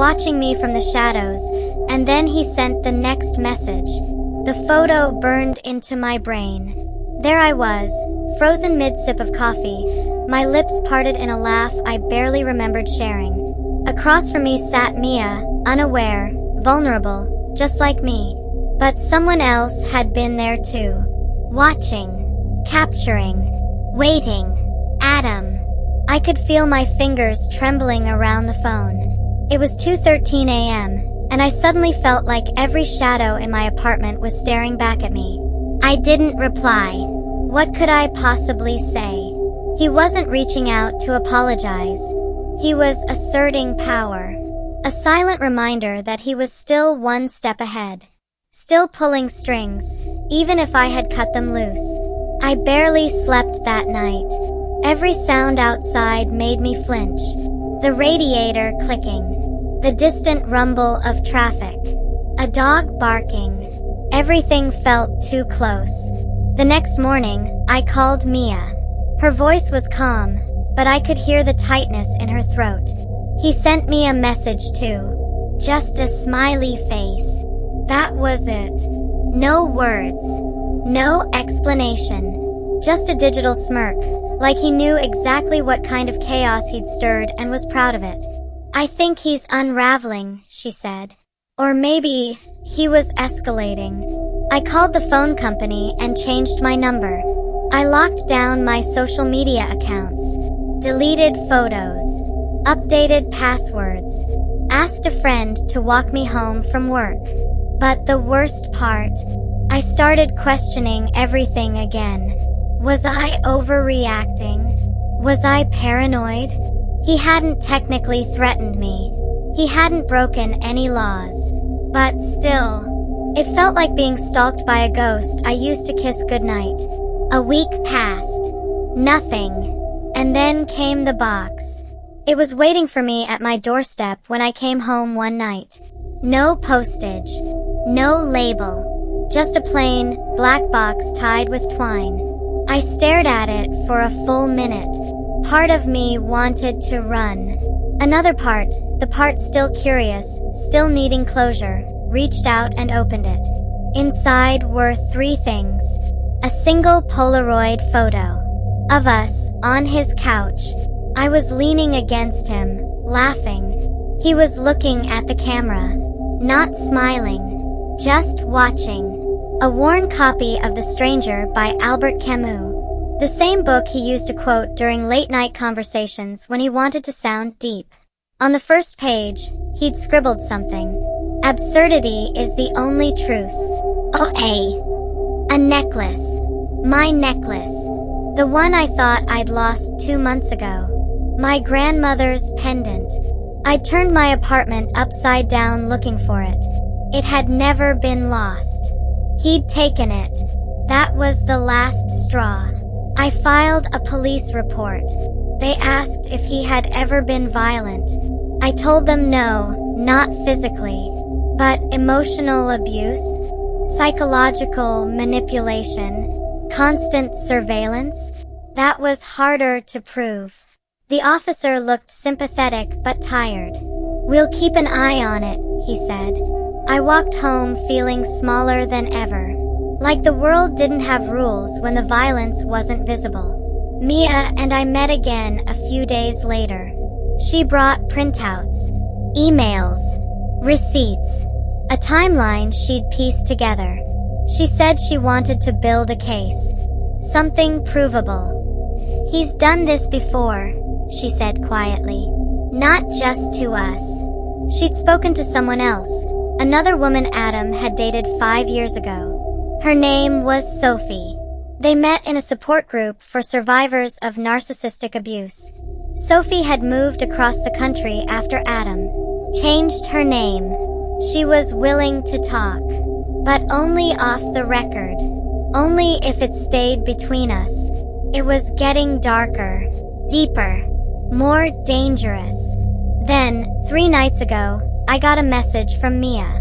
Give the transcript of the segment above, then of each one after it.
watching me from the shadows, and then he sent the next message. The photo burned into my brain. There I was, frozen mid-sip of coffee, my lips parted in a laugh I barely remembered sharing. Across from me sat Mia, unaware, vulnerable, just like me. But someone else had been there too. Watching, capturing, waiting. Adam. I could feel my fingers trembling around the phone. It was 2:13 a.m., and I suddenly felt like every shadow in my apartment was staring back at me. I didn't reply. What could I possibly say? He wasn't reaching out to apologize. He was asserting power. A silent reminder that he was still one step ahead. Still pulling strings, even if I had cut them loose. I barely slept that night. Every sound outside made me flinch. The radiator clicking. The distant rumble of traffic. A dog barking. Everything felt too close. The next morning, I called Mia. Her voice was calm, but I could hear the tightness in her throat. He sent me a message too. Just a smiley face. That was it. No words. No explanation. Just a digital smirk, like he knew exactly what kind of chaos he'd stirred and was proud of it. I think he's unraveling, she said. Or maybe he was escalating. I called the phone company and changed my number. I locked down my social media accounts, deleted photos, updated passwords, asked a friend to walk me home from work. But the worst part, I started questioning everything again. Was I overreacting? Was I paranoid? He hadn't technically threatened me. He hadn't broken any laws. But still, it felt like being stalked by a ghost I used to kiss goodnight. A week passed. Nothing. And then came the box. It was waiting for me at my doorstep when I came home one night. No postage. No label. Just a plain, black box tied with twine. I stared at it for a full minute. Part of me wanted to run. Another part, the part still curious, still needing closure, reached out and opened it. Inside were 3 things. A single Polaroid photo of us on his couch. I was leaning against him, laughing. He was looking at the camera, not smiling, just watching. A worn copy of The Stranger by Albert Camus. The same book he used to quote during late-night conversations when he wanted to sound deep. On the first page, he'd scribbled something. Absurdity is the only truth. A necklace. My necklace. The one I thought I'd lost 2 months ago. My grandmother's pendant. I turned my apartment upside down looking for it. It had never been lost. He'd taken it. That was the last straw. I filed a police report. They asked if he had ever been violent. I told them no, not physically, but emotional abuse, psychological manipulation, constant surveillance. That was harder to prove. The officer looked sympathetic but tired. "We'll keep an eye on it," he said. I walked home feeling smaller than ever. Like the world didn't have rules when the violence wasn't visible. Mia and I met again a few days later. She brought printouts, emails, receipts, a timeline she'd pieced together. She said she wanted to build a case. Something provable. "He's done this before," she said quietly. "Not just to us." She'd spoken to someone else. Another woman Adam had dated 5 years ago. Her name was Sophie. They met in a support group for survivors of narcissistic abuse. Sophie had moved across the country after Adam. Changed her name. She was willing to talk. But only off the record. Only if it stayed between us. It was getting darker. Deeper. More dangerous. Then, 3 nights ago, I got a message from Mia.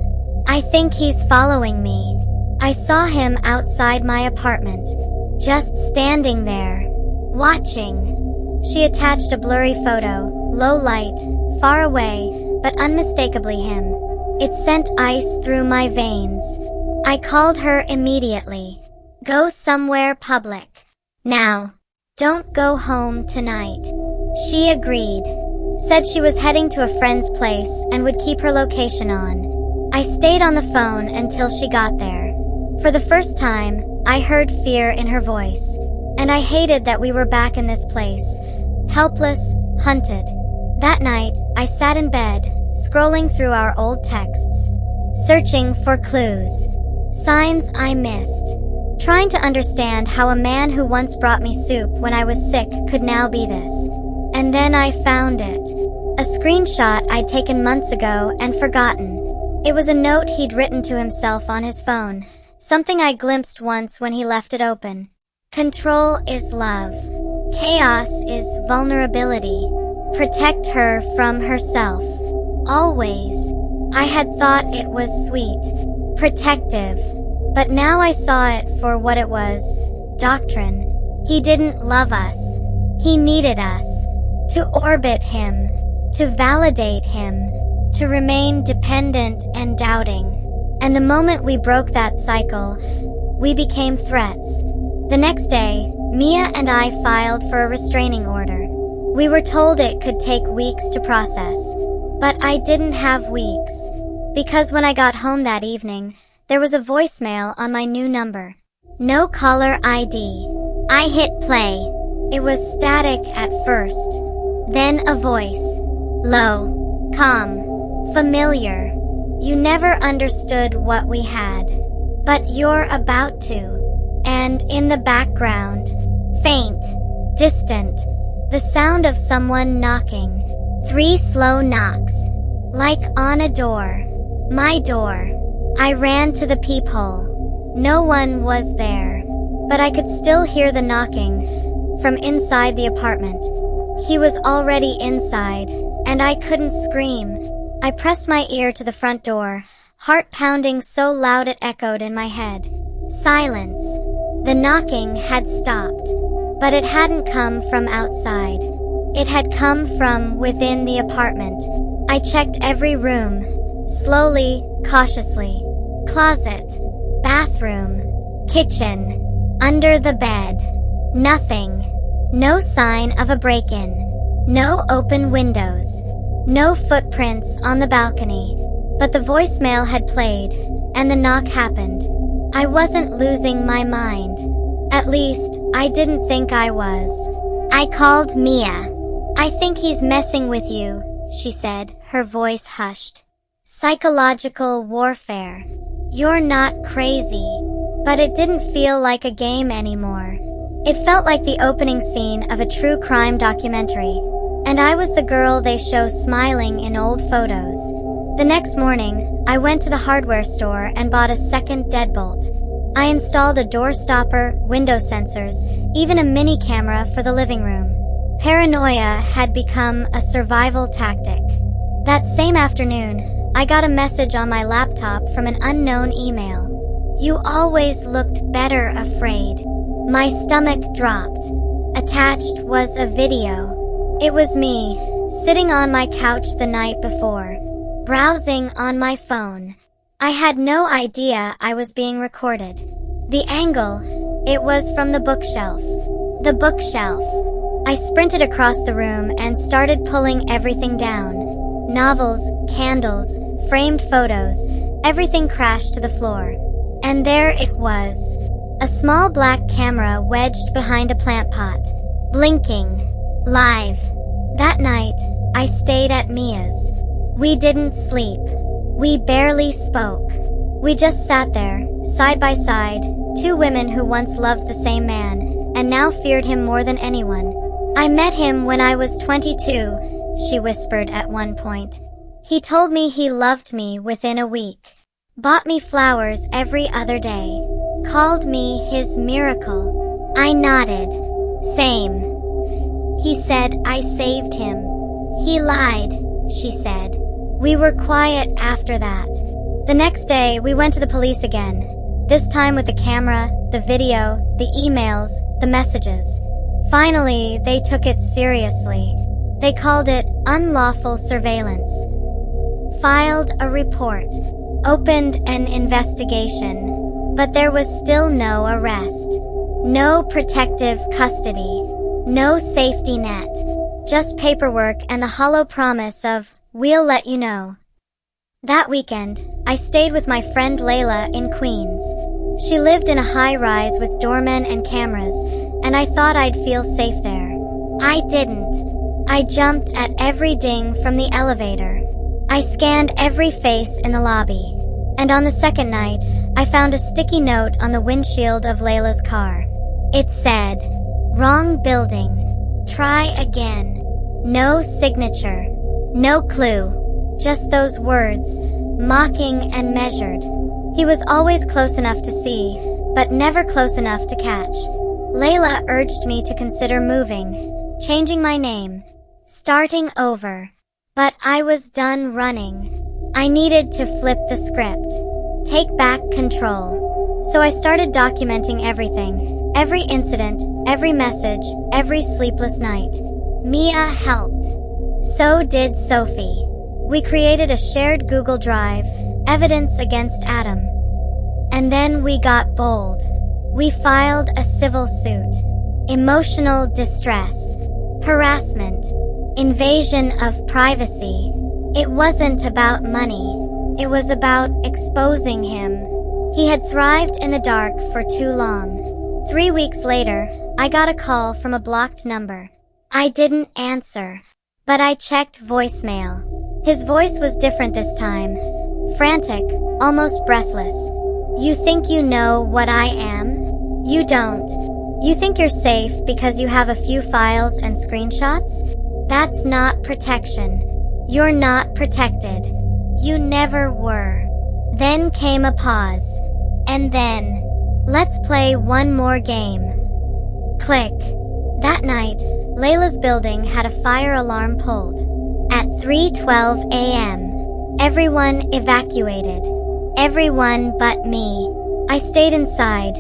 "I think he's following me." I saw him outside my apartment. Just standing there. Watching. She attached a blurry photo, low light, far away, but unmistakably him. It sent ice through my veins. I called her immediately. Go somewhere public. Now. Don't go home tonight. She agreed. Said she was heading to a friend's place and would keep her location on. I stayed on the phone until she got there. For the first time, I heard fear in her voice. And I hated that we were back in this place. Helpless, hunted. That night, I sat in bed, scrolling through our old texts. Searching for clues. Signs I missed. Trying to understand how a man who once brought me soup when I was sick could now be this. And then I found it. A screenshot I'd taken months ago and forgotten. It was a note he'd written to himself on his phone, something I glimpsed once when he left it open. Control is love. Chaos is vulnerability. Protect her from herself. Always. I had thought it was sweet. Protective. But now I saw it for what it was. Doctrine. He didn't love us. He needed us. To orbit him. To validate him. To remain dependent and doubting. And the moment we broke that cycle, we became threats. The next day, Mia and I filed for a restraining order. We were told it could take weeks to process. But I didn't have weeks. Because when I got home that evening, there was a voicemail on my new number. No caller ID. I hit play. It was static at first. Then a voice. Low. Calm. Familiar. You never understood what we had. But you're about to. And in the background, faint, distant, the sound of someone knocking. 3 slow knocks. Like on a door. My door. I ran to the peephole. No one was there. But I could still hear the knocking from inside the apartment. He was already inside, and I couldn't scream. I pressed my ear to the front door, heart pounding so loud it echoed in my head. Silence. The knocking had stopped, but it hadn't come from outside. It had come from within the apartment. I checked every room, slowly, cautiously. Closet, bathroom, kitchen, under the bed. Nothing. No sign of a break-in. No open windows. No footprints on the balcony. But the voicemail had played, and the knock happened. I wasn't losing my mind. At least, I didn't think I was. I called Mia. I think he's messing with you, she said, her voice hushed. Psychological warfare. You're not crazy. But it didn't feel like a game anymore. It felt like the opening scene of a true crime documentary. And I was the girl they show smiling in old photos. The next morning, I went to the hardware store and bought a second deadbolt. I installed a door stopper, window sensors, even a mini camera for the living room. Paranoia had become a survival tactic. That same afternoon, I got a message on my laptop from an unknown email. You always looked better afraid. My stomach dropped. Attached was a video. It was me, sitting on my couch the night before, browsing on my phone. I had no idea I was being recorded. The angle, it was from the bookshelf. The bookshelf. I sprinted across the room and started pulling everything down. Novels, candles, framed photos, everything crashed to the floor. And there it was. A small black camera wedged behind a plant pot. Blinking. Live. That night, I stayed at Mia's. We didn't sleep. We barely spoke. We just sat there, side by side, 2 women who once loved the same man, and now feared him more than anyone. I met him when I was 22, she whispered at one point. He told me he loved me within a week. Bought me flowers every other day. Called me his miracle. I nodded. Same. He said I saved him. He lied, she said. We were quiet after that. The next day, we went to the police again. This time with the camera, the video, the emails, the messages. Finally, they took it seriously. They called it unlawful surveillance. filed a report, opened an investigation, but there was still no arrest. No protective custody. No safety net. Just paperwork and the hollow promise of, "We'll let you know." That weekend, I stayed with my friend Layla in Queens. She lived in a high-rise with doormen and cameras, and I thought I'd feel safe there. I didn't. I jumped at every ding from the elevator. I scanned every face in the lobby. And on the second night, I found a sticky note on the windshield of Layla's car. It said, "Wrong building. Try again." No signature. No clue. Just those words, mocking and measured. He was always close enough to see, but never close enough to catch. Layla urged me to consider moving, changing my name, starting over. But I was done running. I needed to flip the script, take back control. So I started documenting everything, every incident, every message, every sleepless night. Mia helped. So did Sophie. We created a shared Google Drive, evidence against Adam. And then we got bold. We filed a civil suit. Emotional distress. Harassment. Invasion of privacy. It wasn't about money. It was about exposing him. He had thrived in the dark for too long. 3 weeks later, I got a call from a blocked number. I didn't answer, but I checked voicemail. His voice was different this time. Frantic, almost breathless. "You think you know what I am? You don't. You think you're safe because you have a few files and screenshots? That's not protection. You're not protected. You never were." Then came a pause. And then, "Let's play one more game." Click. That night, Layla's building had a fire alarm pulled. At 3:12 a.m., everyone evacuated. Everyone but me. I stayed inside,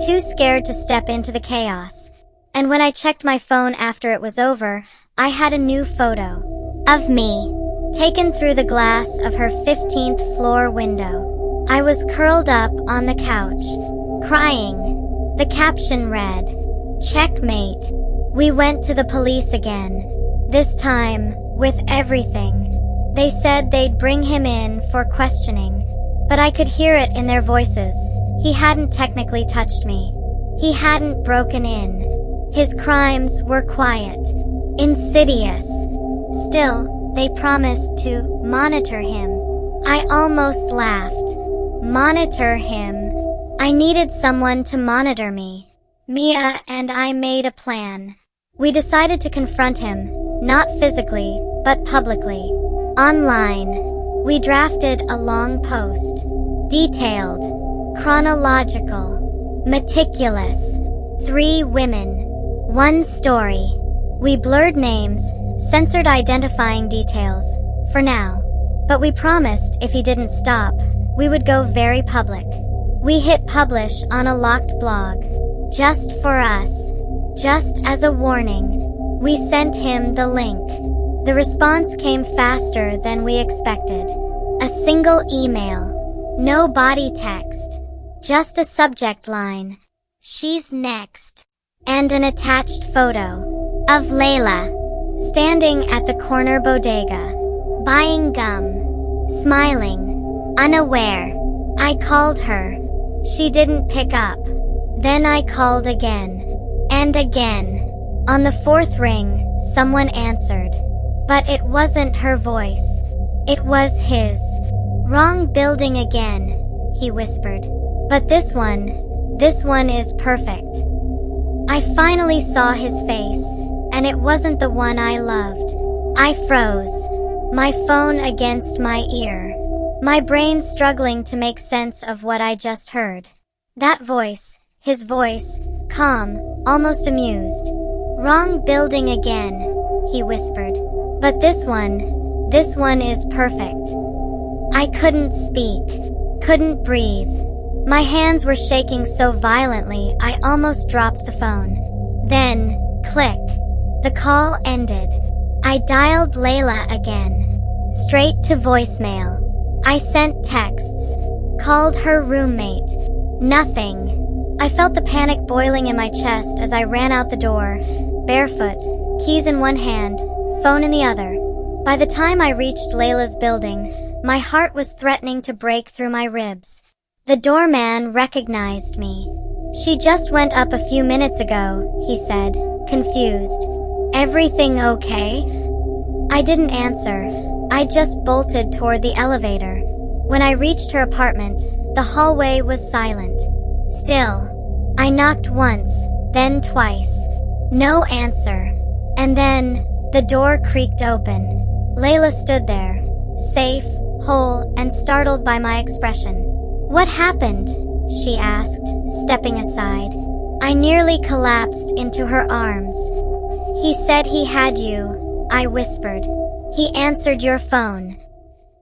too scared to step into the chaos. And when I checked my phone after it was over, I had a new photo of me, taken through the glass of her 15th floor window. I was curled up on the couch, crying. The caption read, "Checkmate." We went to the police again. This time, with everything. They said they'd bring him in for questioning, but I could hear it in their voices. He hadn't technically touched me. He hadn't broken in. His crimes were quiet, insidious. Still, they promised to monitor him. I almost laughed. Monitor him. I needed someone to monitor me. Mia and I made a plan. We decided to confront him, not physically, but publicly. Online. We drafted a long post. Detailed. Chronological. Meticulous. 3 women. 1 story. We blurred names, censored identifying details, for now. But we promised if he didn't stop, we would go very public. We hit publish on a locked blog. Just for us. Just as a warning. We sent him the link. The response came faster than we expected. A single email. No body text. Just a subject line. "She's next." And an attached photo of Layla, standing at the corner bodega, buying gum, smiling, unaware. I called her. She didn't pick up. Then I called again. And again. On the 4th ring, someone answered. But it wasn't her voice. It was his. "Wrong building again," he whispered. "But this one is perfect." I finally saw his face, and it wasn't the one I loved. I froze, my phone against my ear, my brain struggling to make sense of what I just heard. That voice, his voice, calm, almost amused. "Wrong building again," he whispered. "But this one is perfect." I couldn't speak, couldn't breathe. My hands were shaking so violently I almost dropped the phone. Then, click. The call ended. I dialed Layla again. straight to voicemail. I sent texts, called her roommate. Nothing. I felt the panic boiling in my chest as I ran out the door, barefoot, keys in one hand, phone in the other. By the time I reached Layla's building, my heart was threatening to break through my ribs. The doorman recognized me. "She just went up a few minutes ago," he said, confused. "Everything okay?" I didn't answer. I just bolted toward the elevator. When I reached her apartment, the hallway was silent. Still. I knocked once, then twice. No answer. And then, the door creaked open. Layla stood there, safe, whole, and startled by my expression. "What happened?" she asked, stepping aside. I nearly collapsed into her arms. "He said he had you," I whispered. "He answered your phone.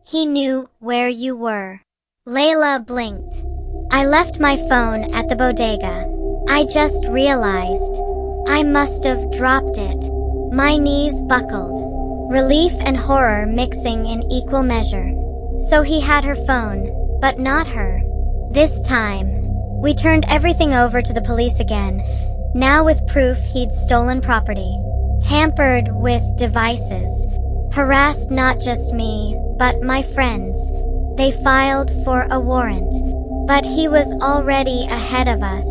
He knew where you were." Layla blinked. "I left my phone at the bodega. I just realized. I must have dropped it." My knees buckled. Relief and horror mixing in equal measure. So he had her phone, but not her. This time. We turned everything over to the police again, now with proof he'd stolen property, tampered with devices, harassed not just me, but my friends. They filed for a warrant. But he was already ahead of us.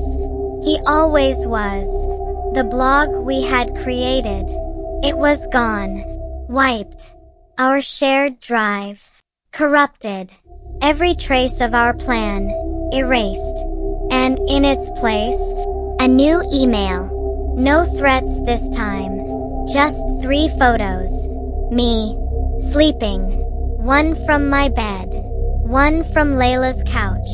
He always was. The blog we had created. It was gone. Wiped. Our shared drive. Corrupted. Every trace of our plan. Erased. And in its place, a new email. No threats this time. Just 3 photos. Me. Sleeping. One from my bed. One from Layla's couch.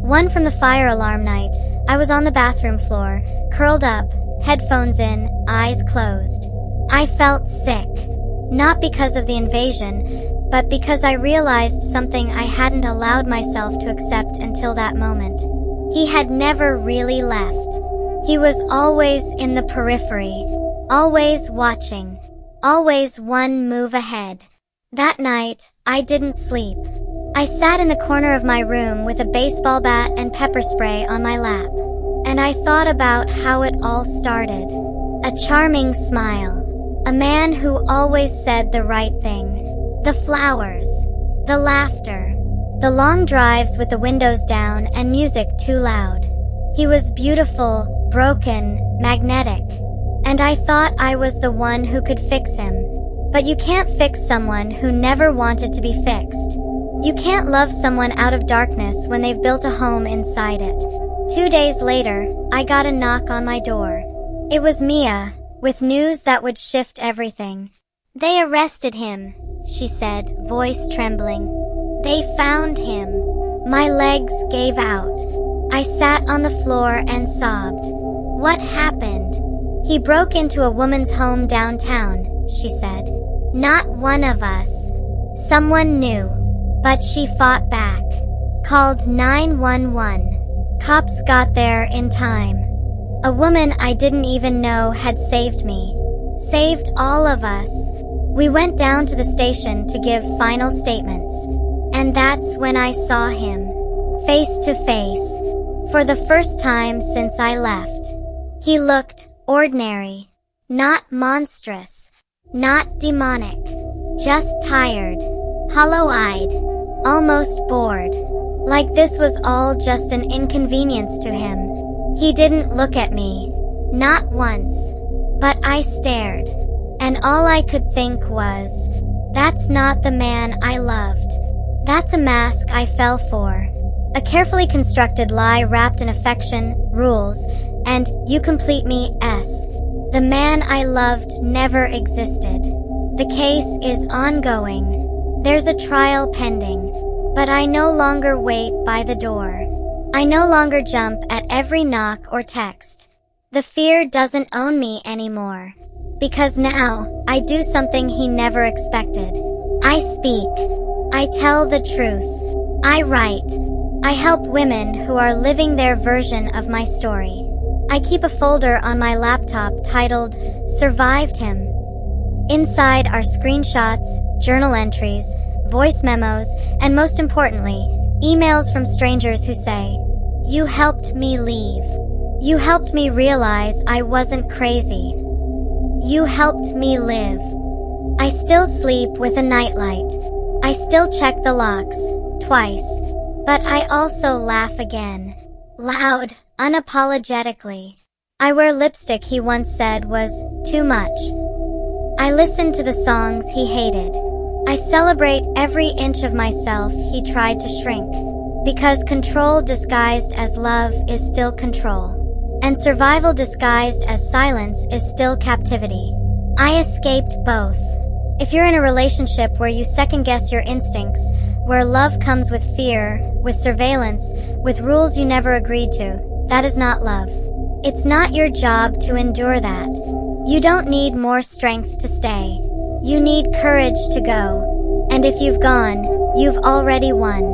One from the fire alarm night. I was on the bathroom floor, curled up, headphones in, eyes closed. I felt sick. Not because of the invasion, but because I realized something I hadn't allowed myself to accept until that moment. He had never really left. He was always in the periphery, always watching, always one move ahead. That night, I didn't sleep. I sat in the corner of my room with a baseball bat and pepper spray on my lap. And I thought about how it all started. A charming smile. A man who always said the right thing. The flowers. The laughter. The long drives with the windows down and music too loud. He was beautiful, broken, magnetic. And I thought I was the one who could fix him. But you can't fix someone who never wanted to be fixed. You can't love someone out of darkness when they've built a home inside it. 2 days later, I got a knock on my door. It was Mia, with news that would shift everything. "They arrested him," she said, voice trembling. "They found him." My legs gave out. I sat on the floor and sobbed. "What happened?" "He broke into a woman's home downtown," she said. "Not one of us. Someone knew. But she fought back. Called 911. Cops got there in time. A woman I didn't even know had saved me. Saved all of us. We went down to the station to give final statements. And that's when I saw him. Face to face. For the first time since I left. He looked ordinary. Not monstrous. Not demonic. Just tired. Hollow-eyed. Almost bored. Like this was all just an inconvenience to him. He didn't look at me. Not once. But I stared. And all I could think was, that's not the man I loved. That's a mask I fell for. A carefully constructed lie wrapped in affection, rules, and you complete me-s. The man I loved never existed. The case is ongoing. There's a trial pending. But I no longer wait by the door. I no longer jump at every knock or text. The fear doesn't own me anymore. Because now, I do something he never expected. I speak. I tell the truth. I write. I help women who are living their version of my story. I keep a folder on my laptop titled, "Survived Him." Inside are screenshots, journal entries, voice memos, and most importantly, emails from strangers who say, "You helped me leave. You helped me realize I wasn't crazy. You helped me live." I still sleep with a nightlight. I still check the locks, twice. But I also laugh again. Loud, unapologetically. I wear lipstick he once said was too much. I listen to the songs he hated. I celebrate every inch of myself he tried to shrink. Because control disguised as love is still control. And survival disguised as silence is still captivity. I escaped both. If you're in a relationship where you second-guess your instincts, where love comes with fear, with surveillance, with rules you never agreed to, that is not love. It's not your job to endure that. You don't need more strength to stay. You need courage to go. And if you've gone, you've already won.